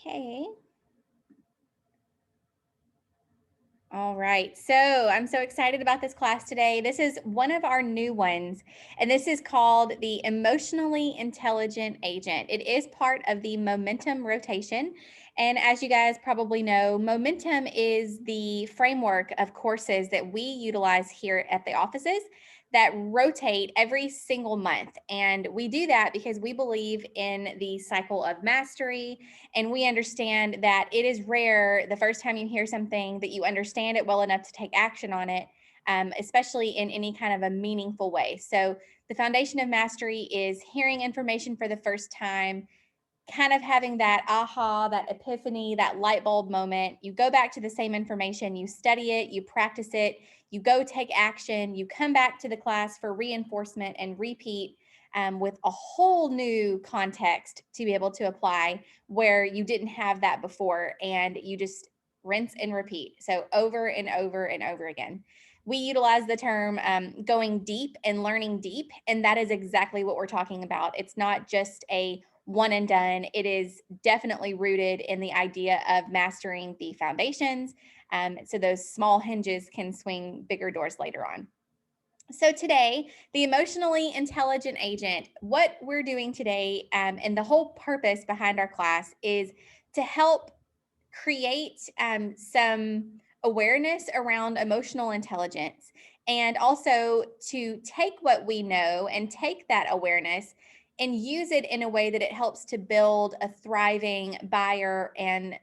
Okay. All right. So I'm so excited about this class today. This is one of our new ones, and this is called the Emotionally Intelligent Agent. It is part of the momentum rotation. And as you guys probably know, momentum is the framework of courses that we utilize here at the offices that rotate every single month. And we do that because we believe in the cycle of mastery, and we understand that it is rare the first time you hear something that you understand it well enough to take action on it, especially in any kind of a meaningful way. So, the foundation of mastery is hearing information for the first time, kind of having that aha, that epiphany, that light bulb moment. You go back to the same information, you study it, you practice it, you go take action, you come back to the class for reinforcement and repeat with a whole new context to be able to apply where you didn't have that before, and you just rinse and repeat. So over and over and over again. We utilize the term going deep and learning deep, and that is exactly what we're talking about. It's not just a one and done. It is definitely rooted in the idea of mastering the foundations. So those small hinges can swing bigger doors later on. So today, the emotionally intelligent agent, what we're doing today, and the whole purpose behind our class is to help create some awareness around emotional intelligence, and also to take what we know and take that awareness and use it in a way that it helps to build a thriving buyer and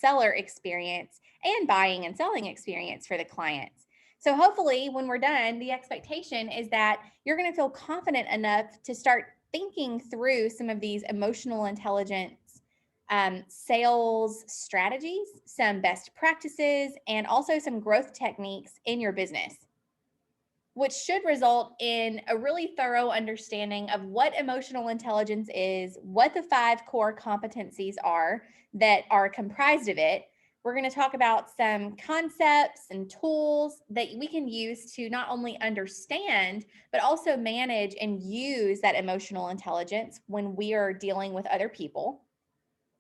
seller experience and buying and selling experience for the clients. So hopefully when we're done, the expectation is that you're going to feel confident enough to start thinking through some of these emotional intelligence sales strategies, some best practices, and also some growth techniques in your business, which should result in a really thorough understanding of what emotional intelligence is, what the 5 core competencies are that are comprised of it. We're going to talk about some concepts and tools that we can use to not only understand, but also manage and use that emotional intelligence when we are dealing with other people.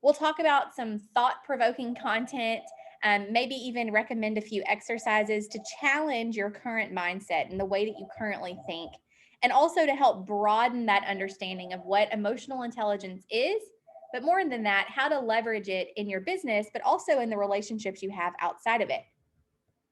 We'll talk about some thought provoking content, maybe even recommend a few exercises to challenge your current mindset and the way that you currently think, and also to help broaden that understanding of what emotional intelligence is, but more than that, how to leverage it in your business, but also in the relationships you have outside of it.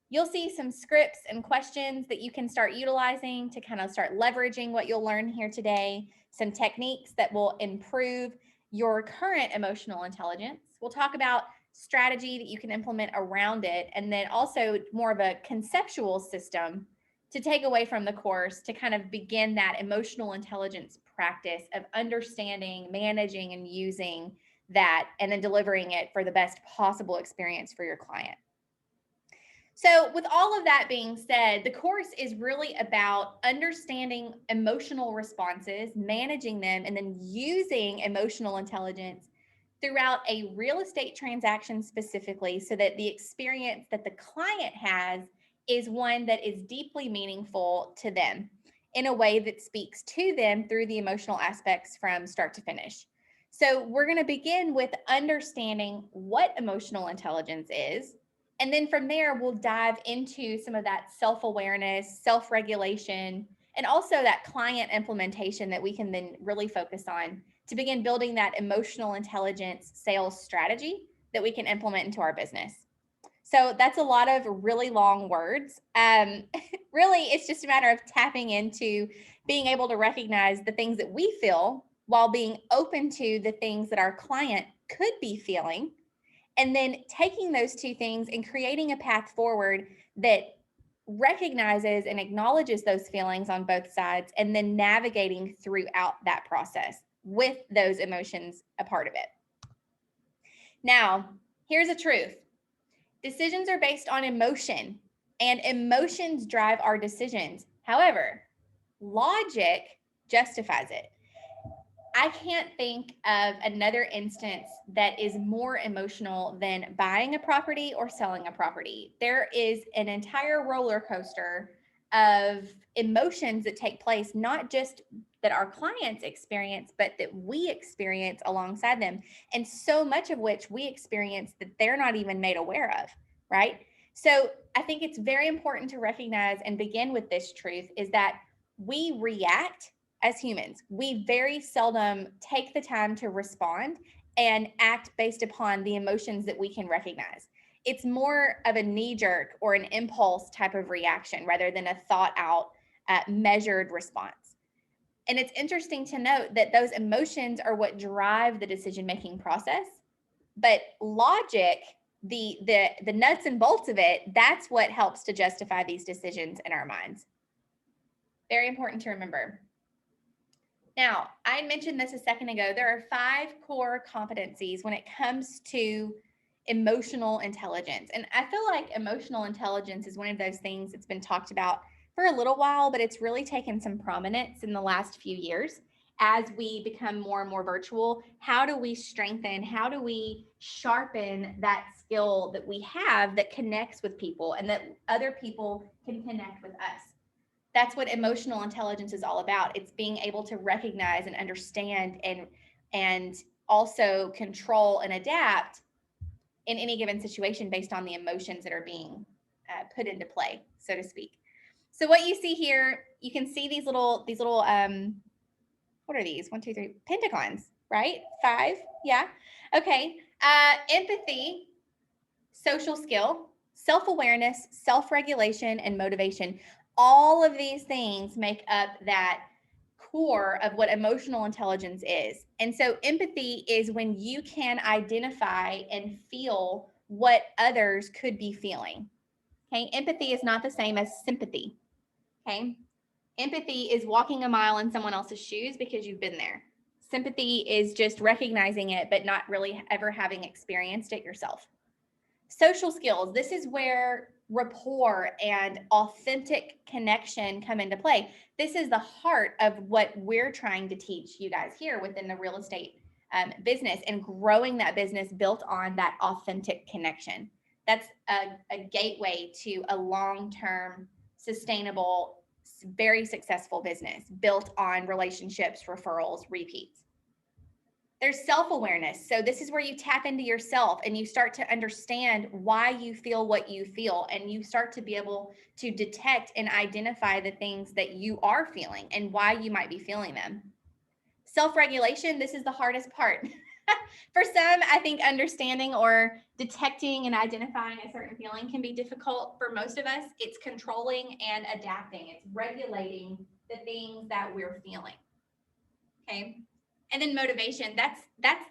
You'll see some scripts and questions that you can start utilizing to kind of start leveraging what you'll learn here today, some techniques that will improve your current emotional intelligence. We'll talk about strategy that you can implement around it, and then also more of a conceptual system to take away from the course to kind of begin that emotional intelligence practice of understanding, managing, and using that, and then delivering it for the best possible experience for your client. So, with all of that being said, the course is really about understanding emotional responses, managing them, and then using emotional intelligence throughout a real estate transaction specifically, so that the experience that the client has is one that is deeply meaningful to them in a way that speaks to them through the emotional aspects from start to finish. So, we're going to begin with understanding what emotional intelligence is, and then from there, we'll dive into some of that self awareness, self regulation, and also that client implementation that we can then really focus on to begin building that emotional intelligence sales strategy that we can implement into our business. So that's a lot of really long words. Really, it's just a matter of tapping into being able to recognize the things that we feel while being open to the things that our client could be feeling, and then taking those two things and creating a path forward that recognizes and acknowledges those feelings on both sides, and then navigating throughout that process with those emotions a part of it. Now, here's a truth: decisions are based on emotion, and emotions drive our decisions. However, logic justifies it. I can't think of another instance that is more emotional than buying a property or selling a property. There is an entire roller coaster of emotions that take place, not just that our clients experience, but that we experience alongside them. And so much of which we experience that they're not even made aware of, right? So I think it's very important to recognize and begin with this truth is that we react as humans. We very seldom take the time to respond and act based upon the emotions that we can recognize. It's more of a knee jerk or an impulse type of reaction rather than a thought out, measured response. And it's interesting to note that those emotions are what drive the decision making process, but logic, the nuts and bolts of it, that's what helps to justify these decisions in our minds. Very important to remember. Now, I mentioned this a second ago. There are 5 core competencies when it comes to emotional intelligence. And I feel like emotional intelligence is one of those things that's been talked about for a little while, but it's really taken some prominence in the last few years as we become more and more virtual. How do we strengthen, how do we sharpen that skill that we have that connects with people and that other people can connect with us? That's what emotional intelligence is all about. It's being able to recognize and understand and also control and adapt in any given situation based on the emotions that are being put into play, so to speak. So what you see here, you can see these little what are these? 1, 2, 3 pentagons, right? 5, yeah. Okay. Empathy, social skill, self-awareness, self-regulation, and motivation. All of these things make up that core of what emotional intelligence is. And so empathy is when you can identify and feel what others could be feeling. Okay. Empathy is not the same as sympathy. Okay. Empathy is walking a mile in someone else's shoes because you've been there. Sympathy is just recognizing it, but not really ever having experienced it yourself. Social skills, this is where rapport and authentic connection come into play. This is the heart of what we're trying to teach you guys here within the real estate business and growing that business built on that authentic connection. That's a gateway to a long-term, sustainable, very successful business built on relationships, referrals, repeats. There's self-awareness. So this is where you tap into yourself and you start to understand why you feel what you feel, and you start to be able to detect and identify the things that you are feeling and why you might be feeling them. Self-regulation, this is the hardest part. For some, I think understanding or detecting and identifying a certain feeling can be difficult. For most of us, it's controlling and adapting. It's regulating the things that we're feeling. Okay. And then motivation, that's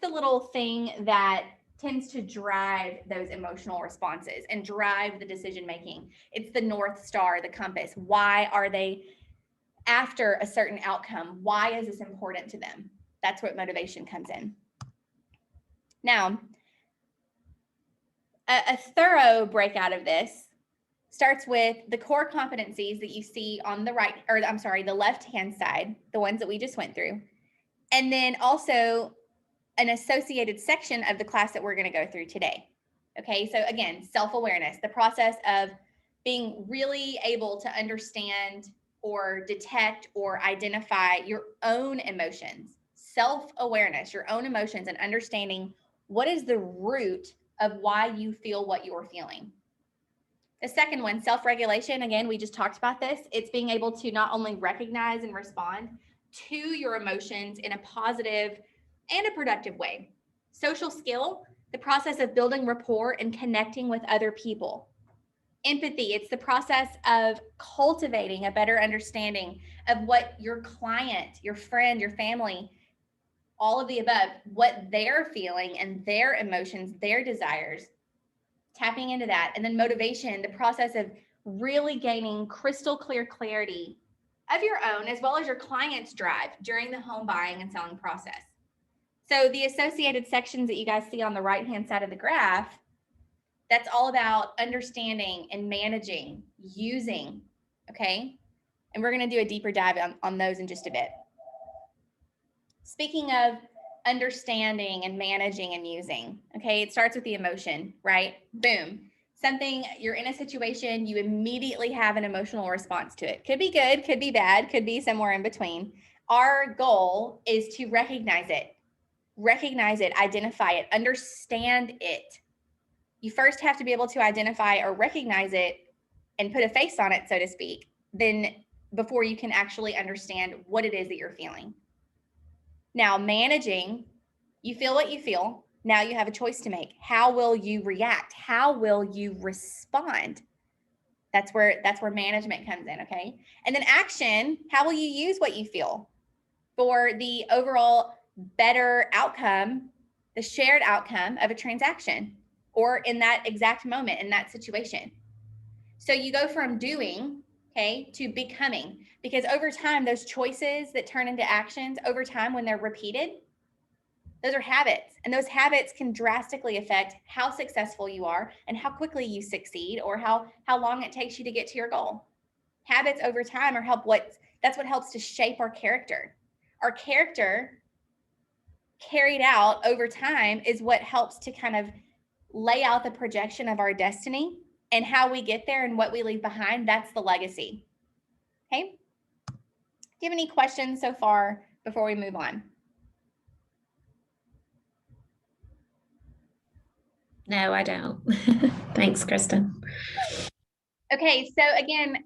the little thing that tends to drive those emotional responses and drive the decision making. It's the North Star, the compass. Why are they after a certain outcome? Why is this important to them? That's what motivation comes in. Now, a thorough breakout of this starts with the core competencies that you see on the right, or I'm sorry, the left-hand side, the ones that we just went through. And then also an associated section of the class that we're going to go through today. Okay, so again, self-awareness, the process of being really able to understand or detect or identify your own emotions, self-awareness, your own emotions, and understanding what is the root of why you feel what you're feeling. The second one, self-regulation, again, we just talked about this. It's being able to not only recognize and respond to your emotions in a positive and a productive way. Social skill, the process of building rapport and connecting with other people. Empathy, it's the process of cultivating a better understanding of what your client, your friend, your family, all of the above, what they're feeling and their emotions, their desires, tapping into that. And then motivation, the process of really gaining crystal clear clarity of your own as well as your client's drive during the home buying and selling process. So the associated sections that you guys see on the right-hand side of the graph, that's all about understanding and managing, using, okay? And we're going to do a deeper dive on those in just a bit. Speaking of understanding and managing and using, okay, it starts with the emotion, right? Boom. something, you're in a situation, you immediately have an emotional response to it. Could be good, could be bad, could be somewhere in between. Our goal is to recognize it, identify it, understand it. You first have to be able to identify or recognize it and put a face on it, so to speak, then before you can actually understand what it is that you're feeling. Now, managing, you feel what you feel. Now you have a choice to make. How will you react? How will you respond? That's where management comes in, okay? And then action, how will you use what you feel for the overall better outcome, the shared outcome of a transaction, or in that exact moment, in that situation? So you go from doing, okay, to becoming, because over time, those choices that turn into actions over time, when they're repeated, those are habits, and those habits can drastically affect how successful you are and how quickly you succeed, or how long it takes you to get to your goal. Habits over time that's what helps to shape our character. Our character carried out over time is what helps to kind of lay out the projection of our destiny, and how we get there and what we leave behind. That's the legacy. Okay. Do you have any questions so far before we move on? No, I don't. Thanks, Kristen. Okay, so again,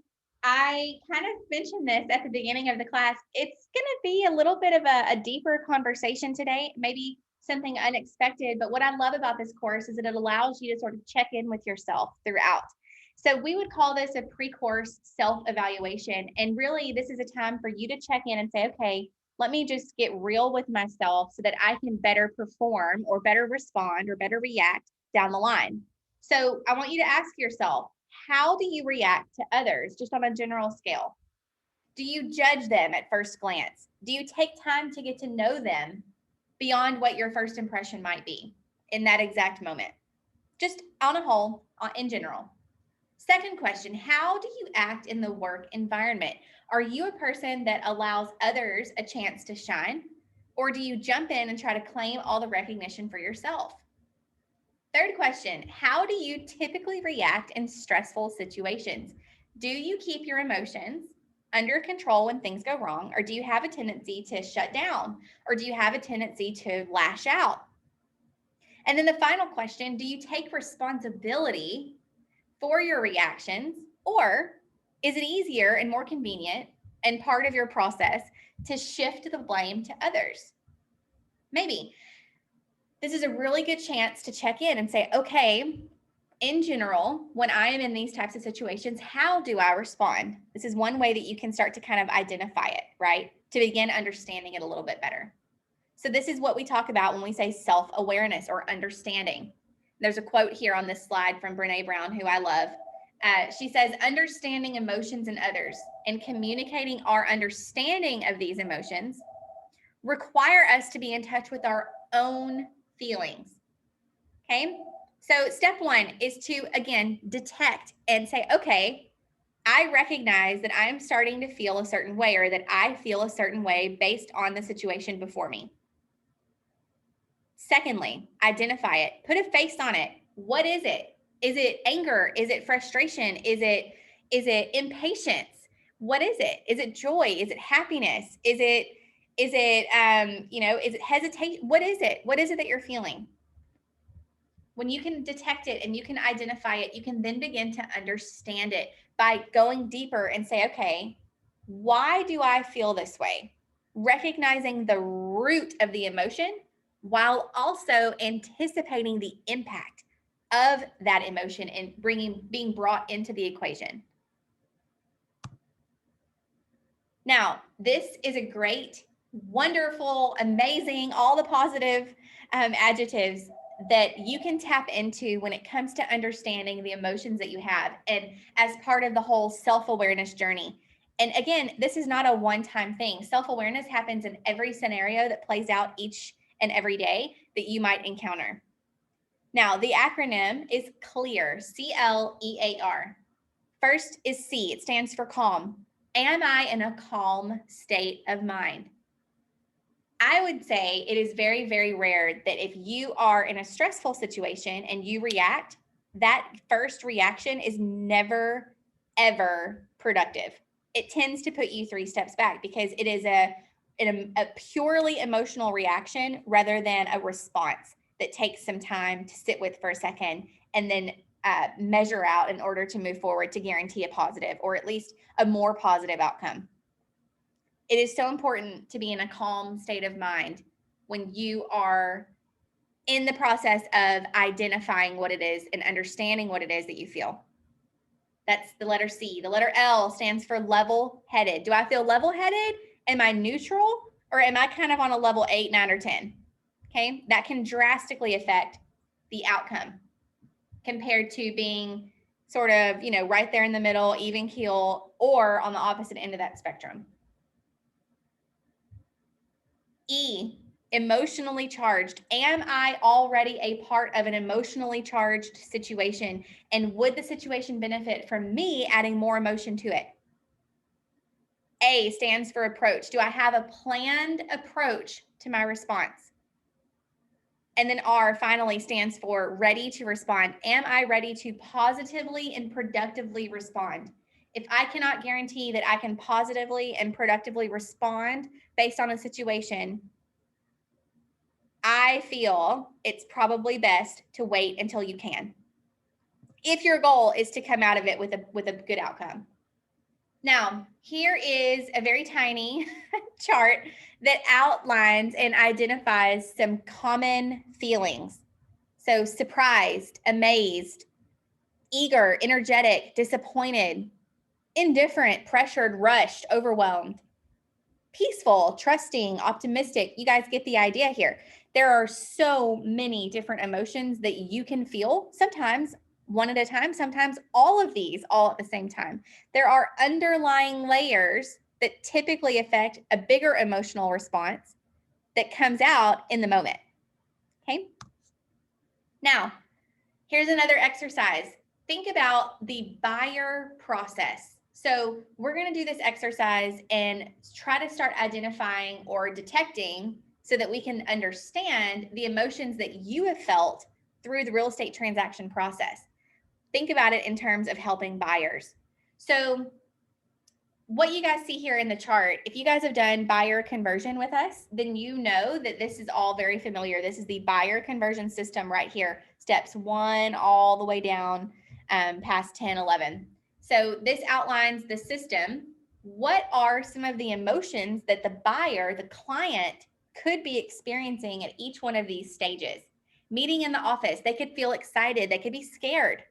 I kind of mentioned this at the beginning of the class. It's going to be a little bit of a deeper conversation today, maybe something unexpected. But what I love about this course is that it allows you to sort of check in with yourself throughout. So we would call this a pre-course self-evaluation. And really, this is a time for you to check in and say, okay, let me just get real with myself so that I can better perform or better respond or better react down the line. So I want you to ask yourself, how do you react to others just on a general scale? Do you judge them at first glance? Do you take time to get to know them beyond what your first impression might be in that exact moment? Just on a whole, in general. Second question, how do you act in the work environment? Are you a person that allows others a chance to shine? Or do you jump in and try to claim all the recognition for yourself? Third question, how do you typically react in stressful situations? Do you keep your emotions under control when things go wrong? Or do you have a tendency to shut down? Or do you have a tendency to lash out? And then the final question, do you take responsibility for your reactions? Or is it easier and more convenient and part of your process to shift the blame to others? Maybe. This is a really good chance to check in and say, okay, in general, when I am in these types of situations, how do I respond? This is one way that you can start to kind of identify it, right? To begin understanding it a little bit better. So this is what we talk about when we say self-awareness or understanding. There's a quote here on this slide from Brene Brown, who I love. She says, understanding emotions in others and communicating our understanding of these emotions require us to be in touch with our own feelings. Okay. So step one is to, again, detect and say, okay, I recognize that I am starting to feel a certain way, or that I feel a certain way based on the situation before me. Secondly, identify it, put a face on it. What is it? Is it anger? Is it frustration? Is it impatience? What is it? Is it joy? Is it happiness? Is it hesitation? What is it? What is it that you're feeling? When you can detect it and you can identify it, you can then begin to understand it by going deeper and say, okay, why do I feel this way? Recognizing the root of the emotion while also anticipating the impact of that emotion and being brought into the equation. Now, this is a great, wonderful, amazing, all the positive adjectives that you can tap into when it comes to understanding the emotions that you have, and as part of the whole self-awareness journey. And again, this is not a one-time thing. Self-awareness happens in every scenario that plays out each and every day that you might encounter. Now, the acronym is CLEAR, C-L-E-A-R. First is C, it stands for calm. Am I in a calm state of mind? I would say it is very, very rare that if you are in a stressful situation and you react, that first reaction is never, ever productive. It tends to put you 3 steps back because it is a purely emotional reaction rather than a response that takes some time to sit with for a second and then measure out in order to move forward to guarantee a positive or at least a more positive outcome. It is so important to be in a calm state of mind when you are in the process of identifying what it is and understanding what it is that you feel. That's the letter C. The letter L stands for level-headed. Do I feel level-headed? Am I neutral? Or am I kind of on a level 8, 9, or 10? Okay, that can drastically affect the outcome compared to being sort of, right there in the middle, even keel, or on the opposite end of that spectrum. E, emotionally charged. Am I already a part of an emotionally charged situation? And would the situation benefit from me adding more emotion to it? A stands for approach. Do I have a planned approach to my response? And then R finally stands for ready to respond. Am I ready to positively and productively respond? If I cannot guarantee that I can positively and productively respond based on a situation, I feel it's probably best to wait until you can, if your goal is to come out of it with a good outcome. Now, here is a very tiny chart that outlines and identifies some common feelings. So surprised, amazed, eager, energetic, disappointed, indifferent, pressured, rushed, overwhelmed, peaceful, trusting, optimistic. You guys get the idea here. There are so many different emotions that you can feel, sometimes one at a time, sometimes all of these all at the same time. There are underlying layers that typically affect a bigger emotional response that comes out in the moment. Okay. Now, here's another exercise. Think about the buyer process. So we're going to do this exercise and try to start identifying or detecting so that we can understand the emotions that you have felt through the real estate transaction process. Think about it in terms of helping buyers. So what you guys see here in the chart, if you guys have done buyer conversion with us, then you know that this is all very familiar. This is the buyer conversion system right here, steps 1 all the way down past 10, 11. So this outlines the system. What are some of the emotions that the buyer, the client, could be experiencing at each one of these stages? Meeting in the office, they could feel excited, they could be scared.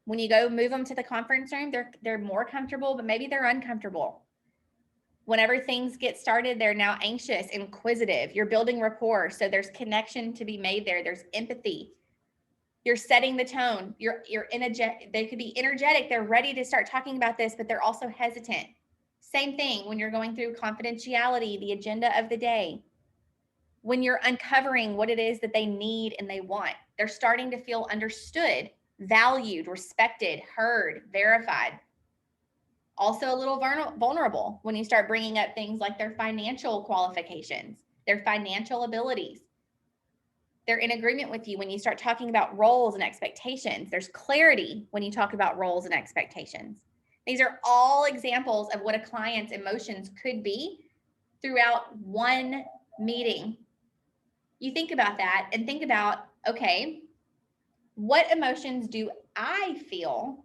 When you go move them to the conference room, they're more comfortable, but maybe they're uncomfortable. Whenever things get started, they're now anxious, inquisitive. You're building rapport, so there's connection to be made there. There's empathy. You're setting the tone. You're energetic. They could be energetic. They're ready to start talking about this, but they're also hesitant. Same thing when you're going through confidentiality, the agenda of the day. When you're uncovering what it is that they need and they want, they're starting to feel understood, valued, respected, heard, verified. Also a little vulnerable when you start bringing up things like their financial qualifications, their financial abilities. They're in agreement with you when you start talking about roles and expectations. There's clarity when you talk about roles and expectations. These are all examples of what a client's emotions could be throughout one meeting. You think about that and think about, okay, what emotions do I feel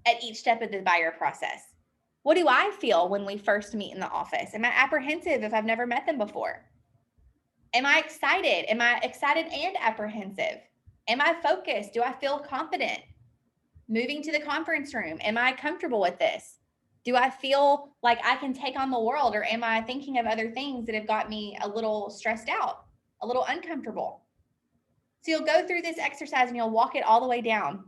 at each step of the buyer process? What do I feel when we first meet in the office? Am I apprehensive if I've never met them before? Am I excited? Am I excited and apprehensive? Am I focused? Do I feel confident? Moving to the conference room, am I comfortable with this? Do I feel like I can take on the world, or am I thinking of other things that have got me a little stressed out, a little uncomfortable? So you'll go through this exercise and you'll walk it all the way down.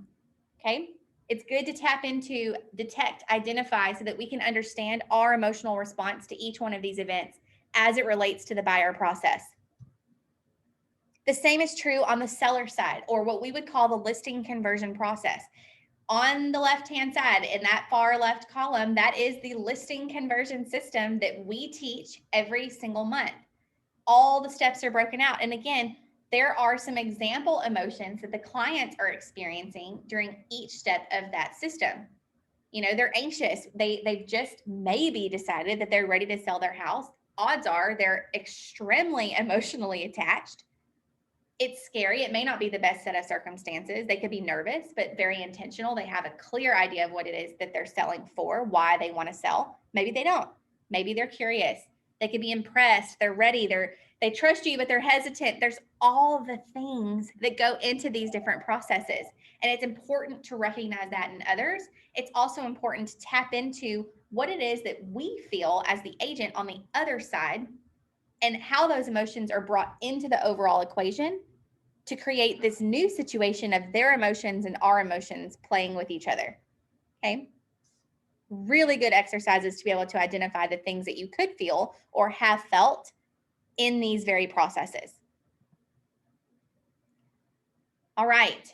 Okay. It's good to tap into, detect, identify so that we can understand our emotional response to each one of these events as it relates to the buyer process. The same is true on the seller side, or what we would call the listing conversion process. On the left-hand side, in that far left column, that is the listing conversion system that we teach every single month. All the steps are broken out. And again, there are some example emotions that the clients are experiencing during each step of that system. You know, they're anxious. They've just maybe decided that they're ready to sell their house. Odds are they're extremely emotionally attached. It's scary. It may not be the best set of circumstances. They could be nervous, but very intentional. They have a clear idea of what it is that they're selling for, why they want to sell. Maybe they don't. Maybe they're curious. They could be impressed. They're ready. They trust you, but they're hesitant. There's all the things that go into these different processes. And it's important to recognize that in others. It's also important to tap into what it is that we feel as the agent on the other side and how those emotions are brought into the overall equation to create this new situation of their emotions and our emotions playing with each other. Okay. Really good exercises to be able to identify the things that you could feel or have felt in these very processes. All right.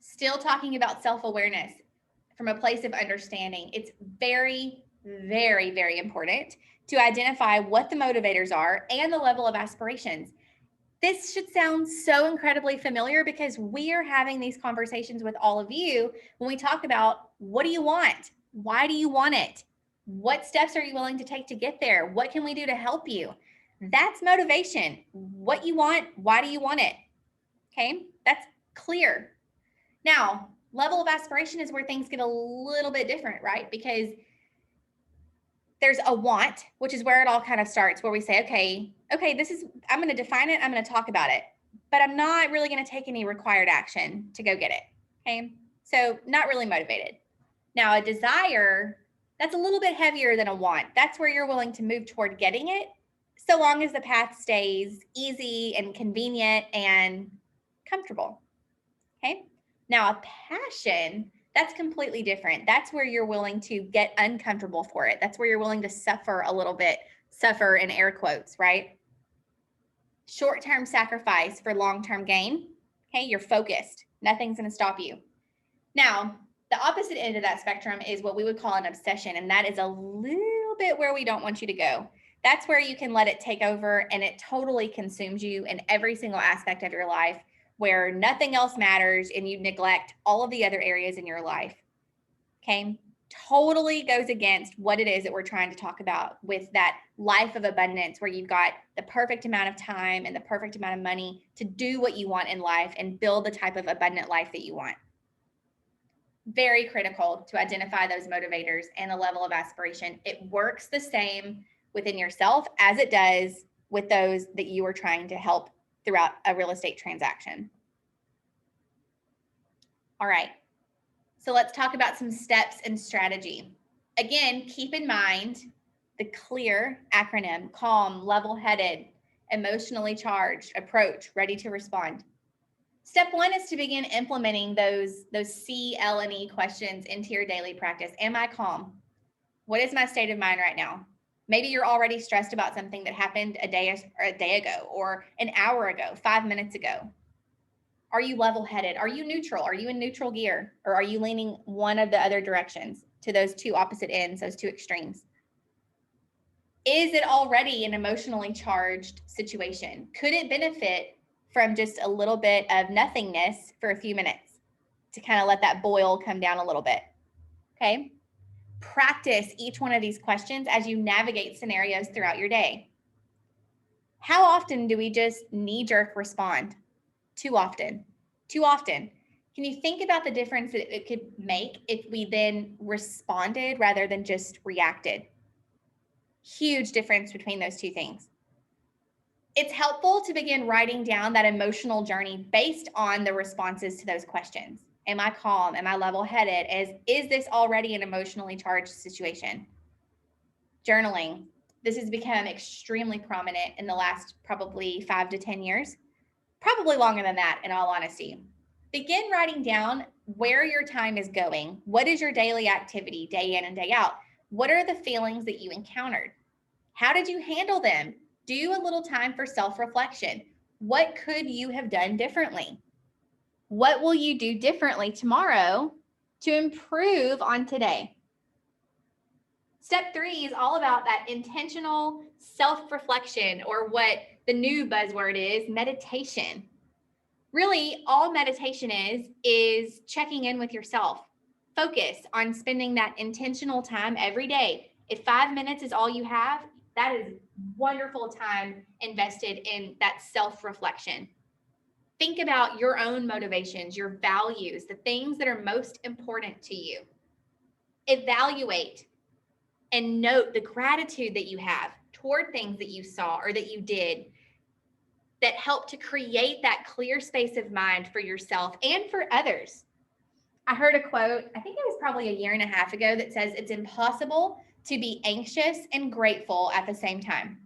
Still talking about self-awareness from a place of understanding. It's very, very, very important to identify what the motivators are and the level of aspirations. This should sound so incredibly familiar because we are having these conversations with all of you when we talk about what do you want? Why do you want it? What steps are you willing to take to get there? What can we do to help you? That's motivation. What you want, why do you want it? Okay, that's clear. Now, level of aspiration is where things get a little bit different, right? Because there's a want, which is where it all kind of starts, where we say, okay, I'm going to define it. I'm going to talk about it, but I'm not really going to take any required action to go get it. Okay. So not really motivated. Now a desire, that's a little bit heavier than a want. That's where you're willing to move toward getting it, so long as the path stays easy and convenient and comfortable. Okay. Now a passion, that's completely different. That's where you're willing to get uncomfortable for it. That's where you're willing to suffer a little bit, suffer in air quotes, right? Short-term sacrifice for long-term gain. Okay, you're focused. Nothing's going to stop you. Now, the opposite end of that spectrum is what we would call an obsession, and that is a little bit where we don't want you to go. That's where you can let it take over and it totally consumes you in every single aspect of your life, where nothing else matters and you neglect all of the other areas in your life. Okay. Totally goes against what it is that we're trying to talk about with that life of abundance, where you've got the perfect amount of time and the perfect amount of money to do what you want in life and build the type of abundant life that you want. Very critical to identify those motivators and the level of aspiration. It works the same within yourself as it does with those that you are trying to help throughout a real estate transaction. All right. So let's talk about some steps and strategy. Again, keep in mind the CLEAR acronym: calm, level-headed, emotionally charged, approach, ready to respond. Step one is to begin implementing those C, L, and E questions into your daily practice. Am I calm? What is my state of mind right now? Maybe you're already stressed about something that happened a day ago, or an hour ago, 5 minutes ago. Are you level-headed? Are you neutral? Are you in neutral gear? Or are you leaning one of the other directions to those two opposite ends, those two extremes? Is it already an emotionally charged situation? Could it benefit from just a little bit of nothingness for a few minutes to kind of let that boil come down a little bit? Okay. Practice each one of these questions as you navigate scenarios throughout your day. How often do we just knee-jerk respond? Too often. Too often. Can you think about the difference that it could make if we then responded rather than just reacted? Huge difference between those two things. It's helpful to begin writing down that emotional journey based on the responses to those questions. Am I calm? Am I level-headed? Is this already an emotionally charged situation? Journaling. This has become extremely prominent in the last probably 5 to 10 years. Probably longer than that, in all honesty. Begin writing down where your time is going. What is your daily activity, day in and day out? What are the feelings that you encountered? How did you handle them? Do a little time for self-reflection. What could you have done differently? What will you do differently tomorrow to improve on today? Step 3 is all about that intentional self-reflection, or what the new buzzword is, meditation. Really, all meditation is checking in with yourself. Focus on spending that intentional time every day. If 5 minutes is all you have, that is wonderful time invested in that self-reflection. Think about your own motivations, your values, the things that are most important to you. Evaluate and note the gratitude that you have toward things that you saw or that you did that help to create that clear space of mind for yourself and for others. I heard a quote, I think it was probably a year and a half ago, that says it's impossible to be anxious and grateful at the same time.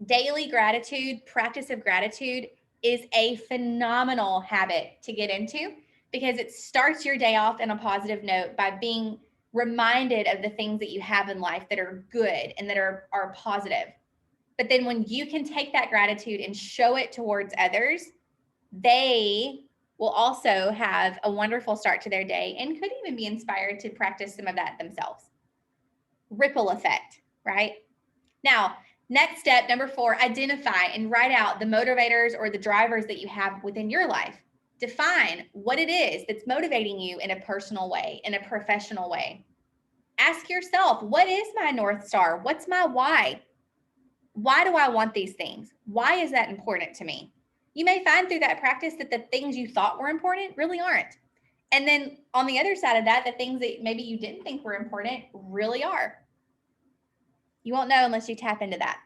Daily gratitude, practice of gratitude, is a phenomenal habit to get into because it starts your day off in a positive note by being reminded of the things that you have in life that are good and that are positive. But then when you can take that gratitude and show it towards others, they will also have a wonderful start to their day and could even be inspired to practice some of that themselves. Ripple effect, right? Now, next step, number 4, identify and write out the motivators or the drivers that you have within your life. Define what it is that's motivating you in a personal way, in a professional way. Ask yourself, what is my North Star? What's my why? Why do I want these things? Why is that important to me? You may find through that practice that the things you thought were important really aren't. And then on the other side of that, the things that maybe you didn't think were important really are. You won't know unless you tap into that.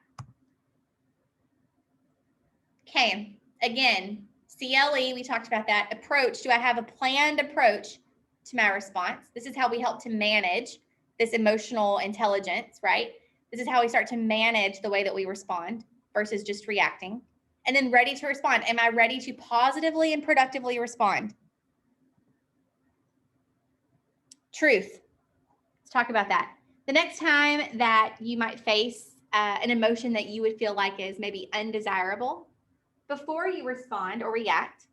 Okay, again, CLE, we talked about that. Approach, do I have a planned approach to my response? This is how we help to manage this emotional intelligence, right? This is how we start to manage the way that we respond versus just reacting. And then ready to respond. Am I ready to positively and productively respond? Truth. Let's talk about that. The next time that you might face an emotion that you would feel like is maybe undesirable, before you respond or react,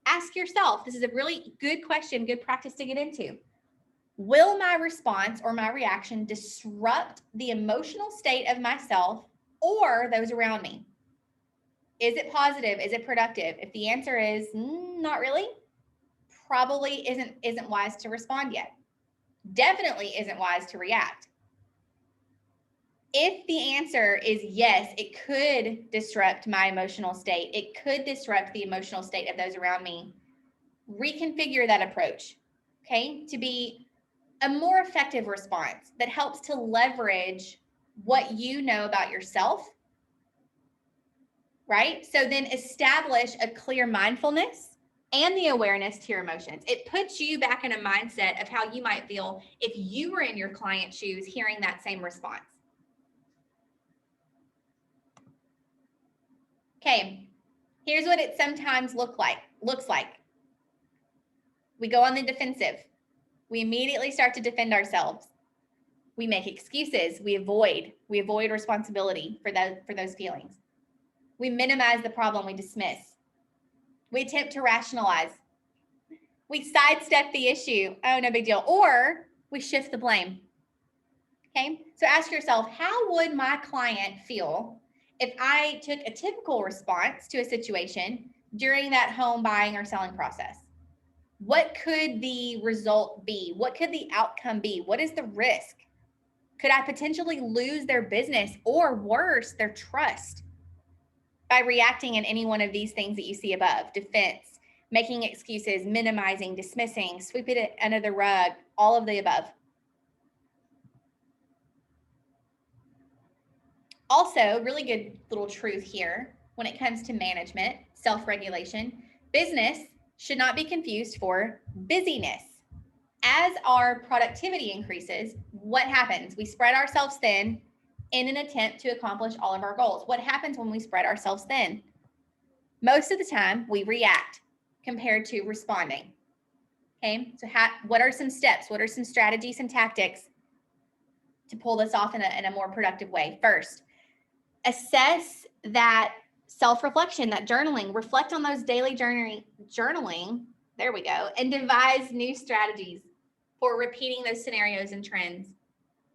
ask yourself, this is a really good question, good practice to get into. Will my response or my reaction disrupt the emotional state of myself or those around me? Is it positive? Is it productive? If the answer is not really, probably isn't wise to respond yet. Definitely isn't wise to react. If the answer is yes, it could disrupt my emotional state. It could disrupt the emotional state of those around me. Reconfigure that approach, okay, to be a more effective response that helps to leverage what you know about yourself, right? So then establish a clear mindfulness and the awareness to your emotions. It puts you back in a mindset of how you might feel if you were in your client's shoes hearing that same response. Okay, here's what it sometimes looks like. We go on the defensive. We immediately start to defend ourselves. We make excuses. We avoid responsibility for those feelings. We minimize the problem. We dismiss. We attempt to rationalize. We sidestep the issue. Oh, no big deal. Or we shift the blame. Okay, so ask yourself, how would my client feel if I took a typical response to a situation during that home buying or selling process? What could the result be? What could the outcome be? What is the risk? Could I potentially lose their business or worse, their trust by reacting in any one of these things that you see above? Defense, making excuses, minimizing, dismissing, sweeping it under the rug, all of the above. Also, really good little truth here when it comes to management, self-regulation. Business should not be confused for busyness. As our productivity increases, what happens? We spread ourselves thin in an attempt to accomplish all of our goals. What happens when we spread ourselves thin? Most of the time, we react compared to responding. Okay, so what are some steps? What are some strategies and tactics to pull this off in a more productive way? First, assess that self-reflection, that journaling. Reflect on those daily journaling. There we go. And devise new strategies for repeating those scenarios and trends.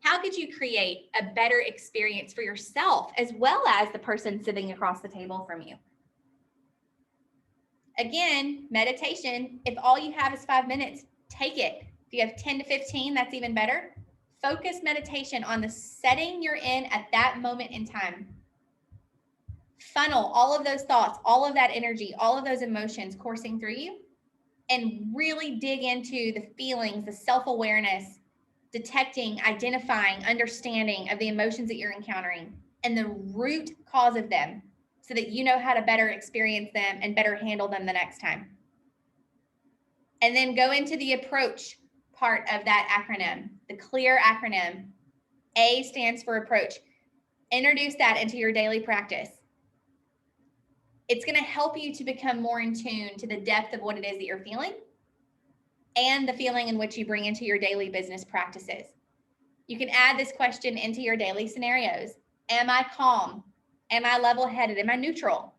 How could you create a better experience for yourself as well as the person sitting across the table from you? Again, meditation, if all you have is 5 minutes, take it. If you have 10 to 15, that's even better. Focus meditation on the setting you're in at that moment in time. Funnel all of those thoughts, all of that energy, all of those emotions coursing through you, and really dig into the feelings, the self-awareness, detecting, identifying, understanding of the emotions that you're encountering and the root cause of them so that you know how to better experience them and better handle them the next time. And then go into the approach part of that acronym, the CLEAR acronym. A stands for approach. Introduce that into your daily practice. It's going to help you to become more in tune to the depth of what it is that you're feeling and the feeling in which you bring into your daily business practices. You can add this question into your daily scenarios. Am I calm? Am I level-headed? Am I neutral?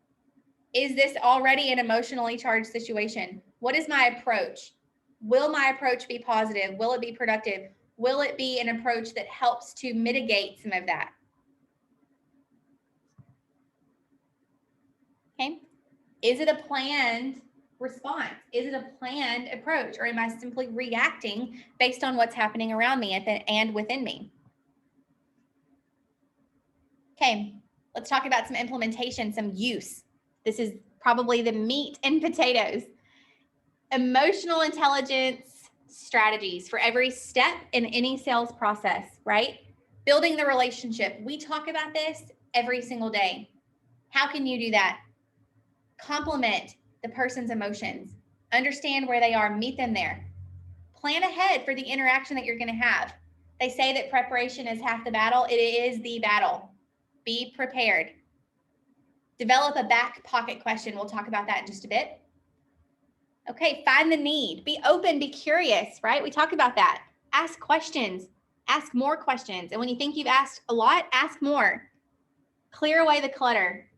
Is this already an emotionally charged situation? What is my approach? Will my approach be positive? Will it be productive? Will it be an approach that helps to mitigate some of that? Okay. Is it a planned response? Is it a planned approach, or am I simply reacting based on what's happening around me and within me? Okay, let's talk about some implementation, some use. This is probably the meat and potatoes. Emotional intelligence strategies for every step in any sales process, right? Building the relationship. We talk about this every single day. How can you do that? Complement the person's emotions. Understand where they are, meet them there. Plan ahead for the interaction that you're going to have. They say that preparation is half the battle. It is the battle. Be prepared. Develop a back pocket question. We'll talk about that in just a bit. Okay, find the need. Be open, be curious, right? We talk about that. Ask questions. Ask more questions. And when you think you've asked a lot, ask more. Clear away the clutter.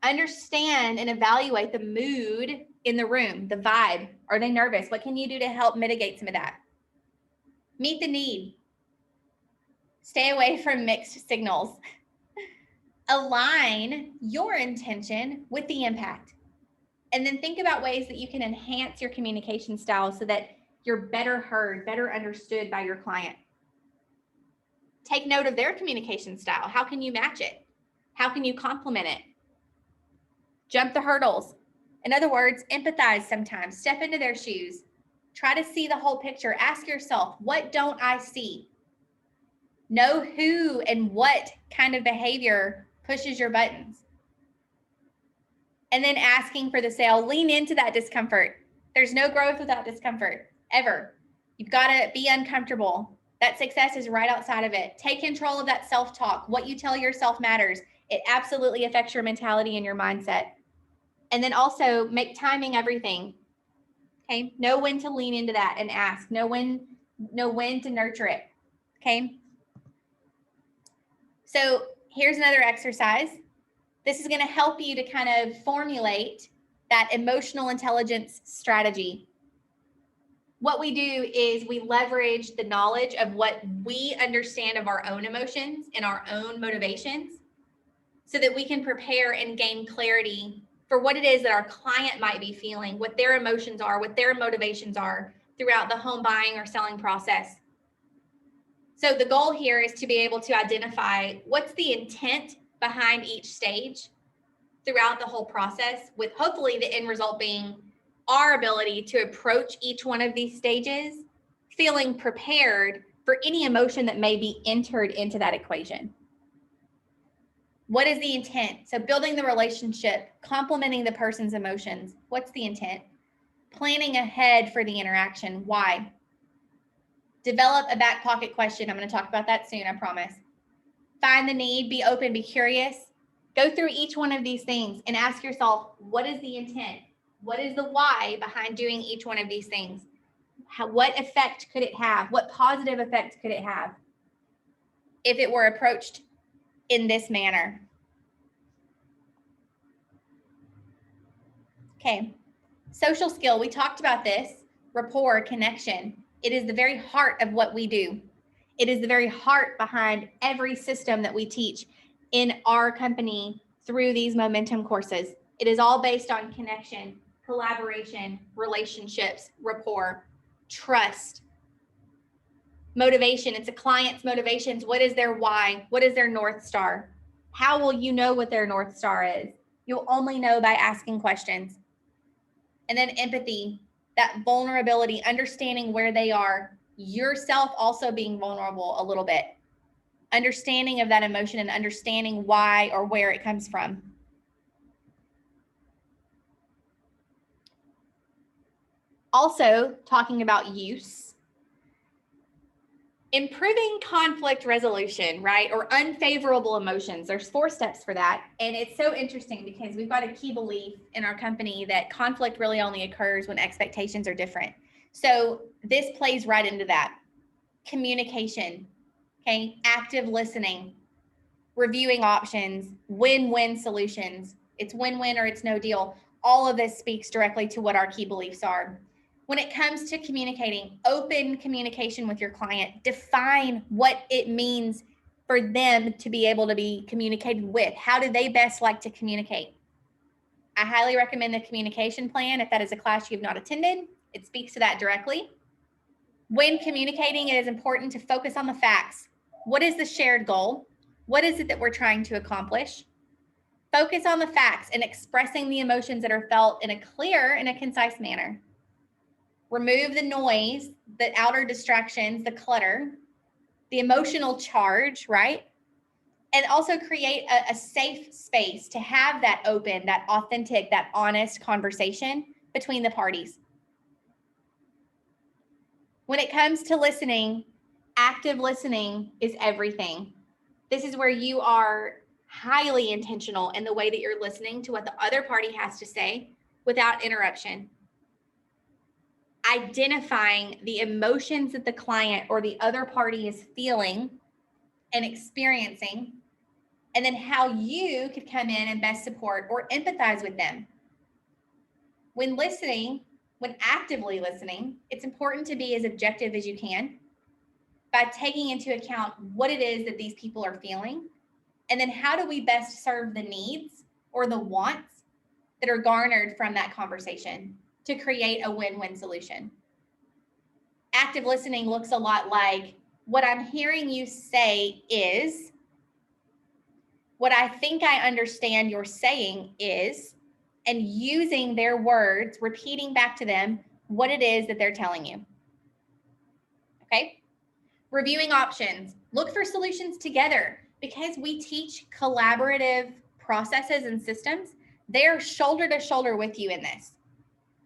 Understand and evaluate the mood in the room, the vibe. Are they nervous? What can you do to help mitigate some of that? Meet the need. Stay away from mixed signals. Align your intention with the impact. And then think about ways that you can enhance your communication style so that you're better heard, better understood by your client. Take note of their communication style. How can you match it? How can you complement it? Jump the hurdles. In other words, empathize sometimes. Step into their shoes. Try to see the whole picture. Ask yourself, what don't I see? Know who and what kind of behavior pushes your buttons. And then asking for the sale, lean into that discomfort. There's no growth without discomfort, ever. You've got to be uncomfortable. That success is right outside of it. Take control of that self-talk. What you tell yourself matters. It absolutely affects your mentality and your mindset. And then also make timing everything. Okay, know when to lean into that and ask. Know when to nurture it. Okay. So here's another exercise. This is going to help you to kind of formulate that emotional intelligence strategy. What we do is we leverage the knowledge of what we understand of our own emotions and our own motivations so that we can prepare and gain clarity for what it is that our client might be feeling, what their emotions are, what their motivations are throughout the home buying or selling process. So the goal here is to be able to identify what's the intent behind each stage throughout the whole process, with hopefully the end result being our ability to approach each one of these stages feeling prepared for any emotion that may be entered into that equation. What is the intent? So building the relationship, complementing the person's emotions. What's the intent? Planning ahead for the interaction. Why? Develop a back pocket question. I'm going to talk about that soon, I promise. Find the need, be open, be curious. Go through each one of these things and ask yourself, what is the intent? What is the why behind doing each one of these things? What effect could it have? What positive effect could it have if it were approached in this manner? Okay, social skill. We talked about this, rapport, connection. It is the very heart of what we do. It is the very heart behind every system that we teach in our company through these momentum courses. It is all based on connection, collaboration, relationships, rapport, trust, motivation. It's a client's motivations. What is their why? What is their North Star? How will you know what their North Star is? You'll only know by asking questions. And then empathy, that vulnerability, understanding where they are, yourself also being vulnerable a little bit, understanding of that emotion and understanding why or where it comes from. Also, talking about use, improving conflict resolution, right? Or unfavorable emotions. There's 4 steps for that. And it's so interesting because we've got a key belief in our company that conflict really only occurs when expectations are different. So this plays right into that. Communication, okay? Active listening, reviewing options, win-win solutions. It's win-win or it's no deal. All of this speaks directly to what our key beliefs are. When it comes to communicating, open communication with your client, define what it means for them to be able to be communicated with. How do they best like to communicate? I highly recommend the communication plan. If that is a class you have not attended, it speaks to that directly. When communicating, it is important to focus on the facts. What is the shared goal? What is it that we're trying to accomplish? Focus on the facts and expressing the emotions that are felt in a clear and a concise manner. Remove the noise, the outer distractions, the clutter, the emotional charge, right? And also create a safe space to have that open, that authentic, that honest conversation between the parties. When it comes to listening, active listening is everything. This is where you are highly intentional in the way that you're listening to what the other party has to say without interruption. Identifying the emotions that the client or the other party is feeling and experiencing, and then how you could come in and best support or empathize with them. When listening, when actively listening, it's important to be as objective as you can by taking into account what it is that these people are feeling, and then how do we best serve the needs or the wants that are garnered from that conversation to create a win-win solution. Active listening looks a lot like, what I'm hearing you say is, what I think I understand you're saying is, and using their words, repeating back to them what it is that they're telling you. Okay? Reviewing options. Look for solutions together. Because we teach collaborative processes and systems, they're shoulder to shoulder with you in this.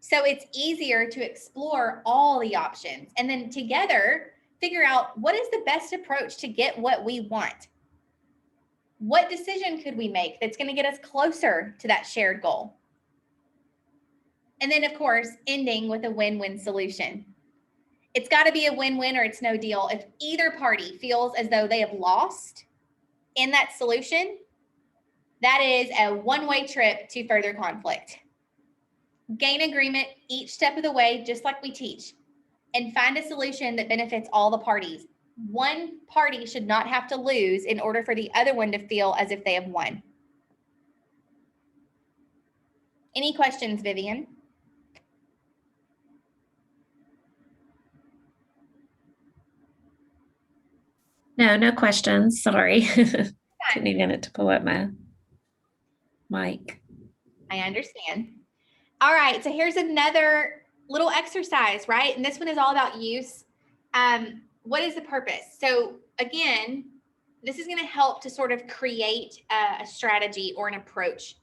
So it's easier to explore all the options and then together figure out what is the best approach to get what we want. What decision could we make that's going to get us closer to that shared goal? And then, of course, ending with a win-win solution. It's got to be a win-win or it's no deal. If either party feels as though they have lost in that solution, that is a one-way trip to further conflict. Gain agreement each step of the way, just like we teach, and find a solution that benefits all the parties. One party should not have to lose in order for the other one to feel as if they have won. Any questions, Vivian? No questions. Sorry. Didn't even get to pull up my mic. I understand. All right, so here's another little exercise, right? And this one is all about use. What is the purpose? So again, this is going to help to sort of create a strategy or an approach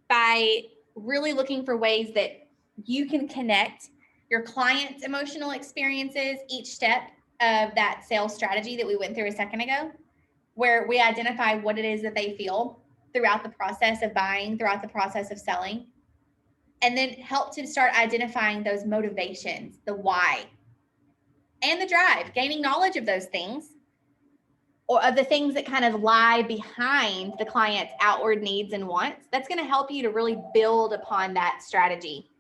by really looking for ways that you can connect your client's emotional experiences each step of that sales strategy that we went through a second ago, where we identify what it is that they feel throughout the process of buying, throughout the process of selling, and then help to start identifying those motivations, the why, and the drive, gaining knowledge of those things or of the things that kind of lie behind the client's outward needs and wants. That's going to help you to really build upon that strategy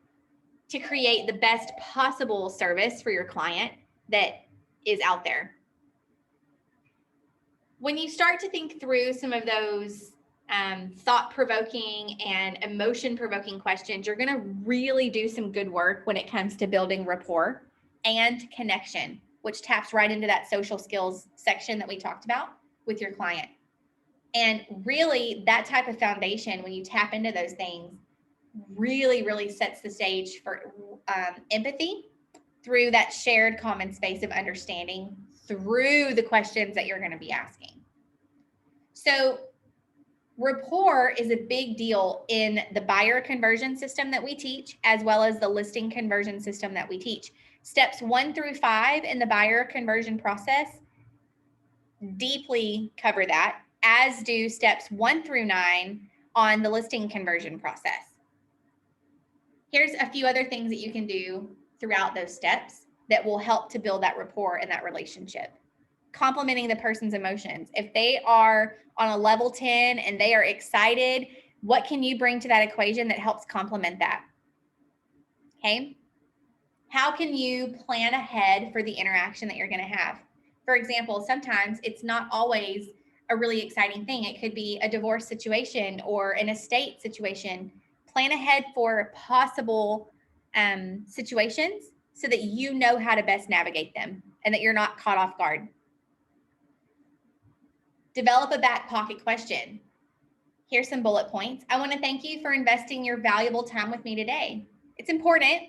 to create the best possible service for your client that is out there. When you start to think through some of those thought-provoking and emotion-provoking questions, you're going to really do some good work when it comes to building rapport and connection, which taps right into that social skills section that we talked about with your client. And really, that type of foundation, when you tap into those things, really, really sets the stage for empathy through that shared common space of understanding through the questions that you're going to be asking. So rapport is a big deal in the buyer conversion system that we teach, as well as the listing conversion system that we teach. Steps 1 through 5 in the buyer conversion process deeply cover that, as do steps 1 through 9 on the listing conversion process. Here's a few other things that you can do throughout those steps that will help to build that rapport and that relationship. Complimenting the person's emotions. If they are on a level 10 and they are excited, what can you bring to that equation that helps complement that? Okay. How can you plan ahead for the interaction that you're going to have? For example, sometimes it's not always a really exciting thing. It could be a divorce situation or an estate situation. Plan ahead for possible situations so that you know how to best navigate them and that you're not caught off guard. Develop a back pocket question. Here's some bullet points. I want to thank you for investing your valuable time with me today. It's important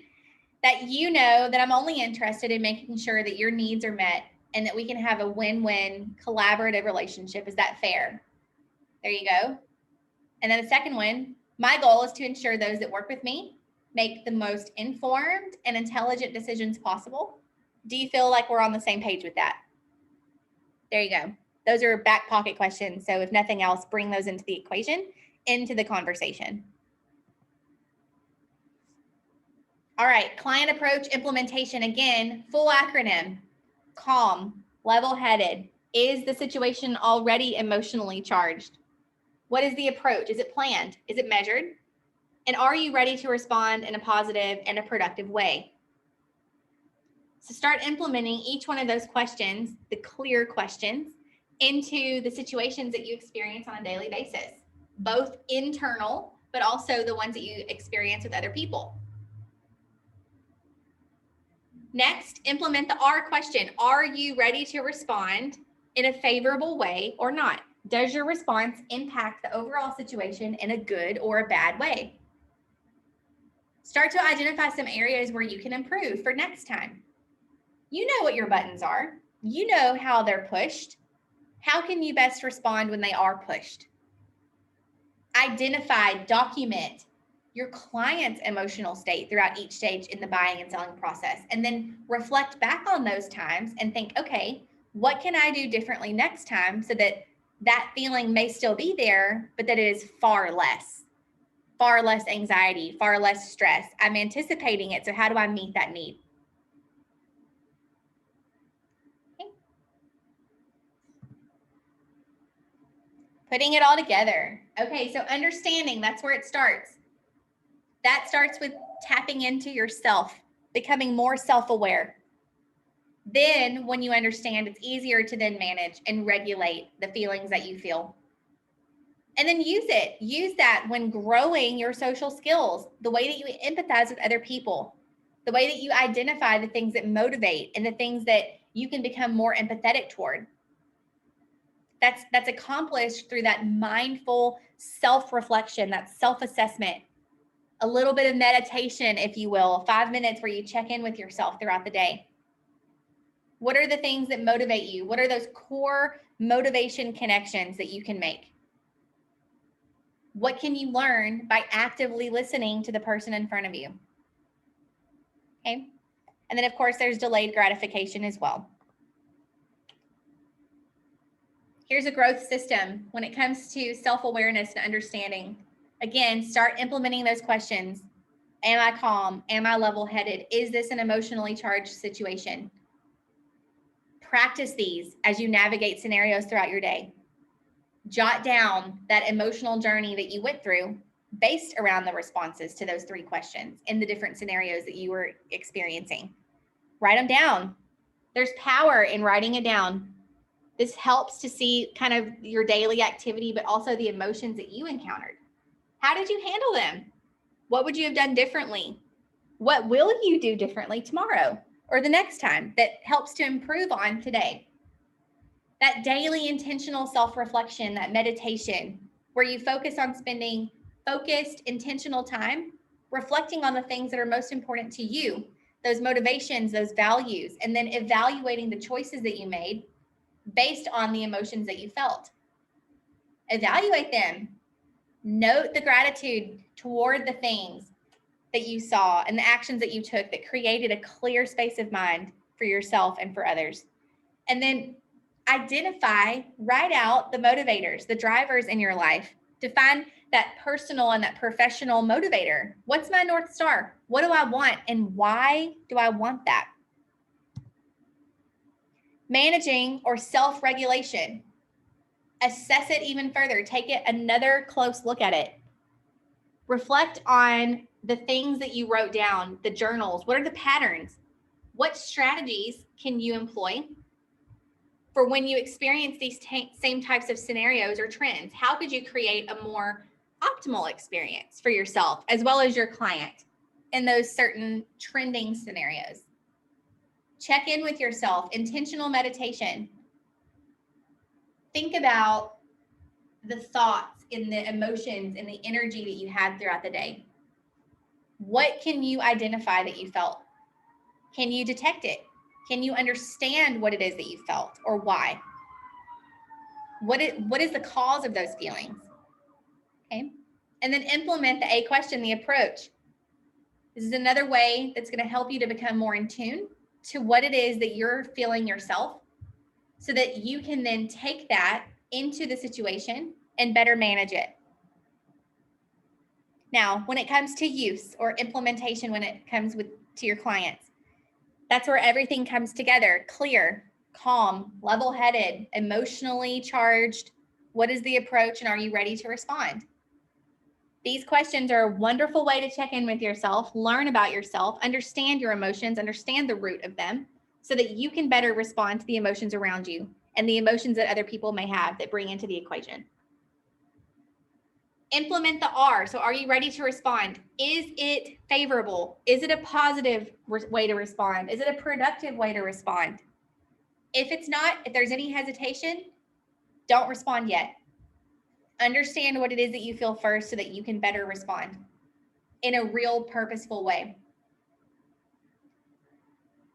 that you know that I'm only interested in making sure that your needs are met and that we can have a win-win collaborative relationship. Is that fair? There you go. And then the second one, my goal is to ensure those that work with me make the most informed and intelligent decisions possible. Do you feel like we're on the same page with that? There you go. Those are back pocket questions. So if nothing else, bring those into the equation, into the conversation. All right, client approach implementation. Again, full acronym: calm, level-headed. Is the situation already emotionally charged? What is the approach? Is it planned? Is it measured? And are you ready to respond in a positive and a productive way? So start implementing each one of those questions, the clear questions, into the situations that you experience on a daily basis, both internal, but also the ones that you experience with other people. Next, implement the R question. Are you ready to respond in a favorable way or not? Does your response impact the overall situation in a good or a bad way? Start to identify some areas where you can improve for next time. You know what your buttons are. You know how they're pushed. How can you best respond when they are pushed? Identify, document your client's emotional state throughout each stage in the buying and selling process, and then reflect back on those times and think, okay, what can I do differently next time so that that feeling may still be there, but that it is far less anxiety, far less stress. I'm anticipating it. So how do I meet that need? Okay. Putting it all together. Okay, so understanding, that's where it starts. That starts with tapping into yourself, becoming more self-aware. Then when you understand, it's easier to then manage and regulate the feelings that you feel. And then use it. Use that when growing your social skills, the way that you empathize with other people, the way that you identify the things that motivate and the things that you can become more empathetic toward. That's accomplished through that mindful self-reflection, that self-assessment, a little bit of meditation, if you will, 5 minutes where you check in with yourself throughout the day. What are the things that motivate you? What are those core motivation connections that you can make? What can you learn by actively listening to the person in front of you? Okay. And then, of course, there's delayed gratification as well. Here's a growth system when it comes to self-awareness and understanding. Again, start implementing those questions. Am I calm? Am I level-headed? Is this an emotionally charged situation? Practice these as you navigate scenarios throughout your day. Jot down that emotional journey that you went through based around the responses to those 3 questions in the different scenarios that you were experiencing. Write them down. There's power in writing it down. This helps to see kind of your daily activity, but also the emotions that you encountered. How did you handle them? What would you have done differently? What will you do differently tomorrow or the next time that helps to improve on today? That daily intentional self-reflection, that meditation, where you focus on spending focused, intentional time reflecting on the things that are most important to you, those motivations, those values, and then evaluating the choices that you made based on the emotions that you felt. Evaluate them. Note the gratitude toward the things that you saw and the actions that you took that created a clear space of mind for yourself and for others. And then identify, write out the motivators, the drivers in your life. Define that personal and that professional motivator. What's my North Star? What do I want? And why do I want that? Managing or self-regulation. Assess it even further. Take it another close look at it. Reflect on the things that you wrote down, the journals. What are the patterns? What strategies can you employ for when you experience these same types of scenarios or trends? How could you create a more optimal experience for yourself as well as your client in those certain trending scenarios? Check in with yourself. Intentional meditation. Think about the thoughts and the emotions and the energy that you had throughout the day. What can you identify that you felt? Can you detect it? Can you understand what it is that you felt or why? What is the cause of those feelings? Okay. And then implement the A question, the approach. This is another way that's going to help you to become more in tune to what it is that you're feeling yourself so that you can then take that into the situation and better manage it. Now, when it comes to use or implementation, when it comes to your clients, that's where everything comes together: clear, calm, level-headed, emotionally charged. What is the approach and are you ready to respond? These questions are a wonderful way to check in with yourself, learn about yourself, understand your emotions, understand the root of them so that you can better respond to the emotions around you and the emotions that other people may have that bring into the equation. Implement the R. So are you ready to respond? Is it favorable? Is it a positive way to respond? Is it a productive way to respond? If it's not, if there's any hesitation, don't respond yet. Understand what it is that you feel first so that you can better respond in a real purposeful way.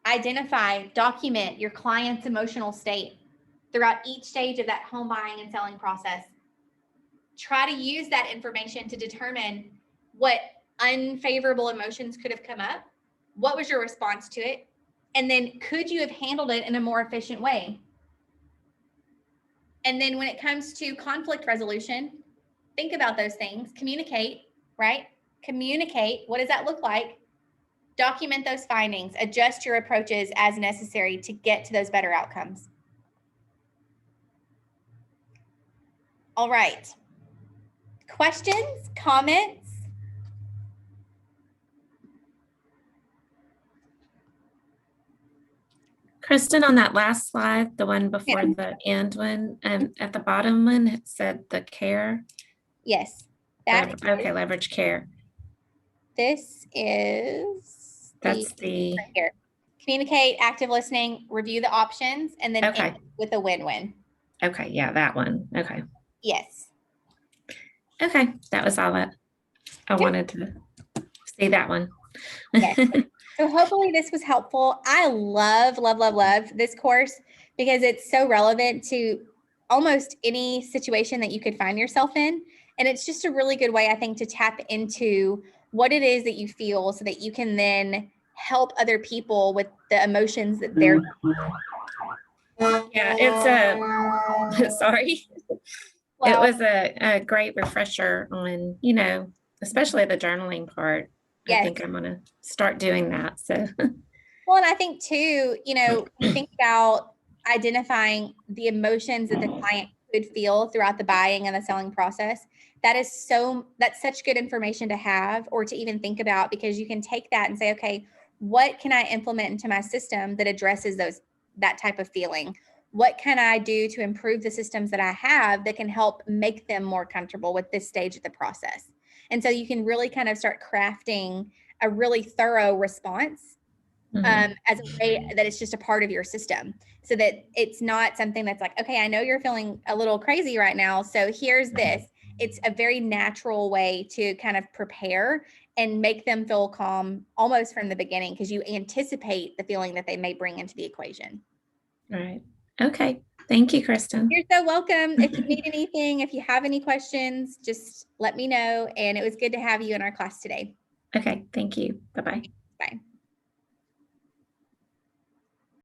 Identify, document your client's emotional state throughout each stage of that home buying and selling process. Try to use that information to determine what unfavorable emotions could have come up. What was your response to it? And then could you have handled it in a more efficient way? And then when it comes to conflict resolution, think about those things. Communicate, right? Communicate. What does that look like? Document those findings. Adjust your approaches as necessary to get to those better outcomes. All right. Questions, comments? Kristen, on that last slide, the one before the end one, at the bottom one, it said the care. Yes. Okay, leverage care. This is that's the right here. Communicate, active listening, review the options, and then end with a win-win. Okay, yeah, that one. Okay. Yes. Okay, that was all that I wanted to see that one. Yes. So hopefully this was helpful. I love this course because it's so relevant to almost any situation that you could find yourself in. And it's just a really good way, I think, to tap into what it is that you feel so that you can then help other people with the emotions that they're. Yeah, it's a, sorry. Well, it was a great refresher on, especially the journaling part. Yes. I think I'm going to start doing that. So, well, and I think too, you think about identifying the emotions that the client could feel throughout the buying and the selling process. That's such good information to have or to even think about, because you can take that and say, okay, what can I implement into my system that addresses that type of feeling? what can I do to improve the systems that I have that can help make them more comfortable with this stage of the process? And so you can really kind of start crafting a really thorough response as a way that it's just a part of your system, so that it's not something that's like, okay, I know you're feeling a little crazy right now, so here's this. It's a very natural way to kind of prepare and make them feel calm almost from the beginning, because you anticipate the feeling that they may bring into the equation. Right. Okay. Thank you, Kristen. You're so welcome. If you need anything, if you have any questions, just let me know. And it was good to have you in our class today. Okay. Thank you. Bye-bye. Bye.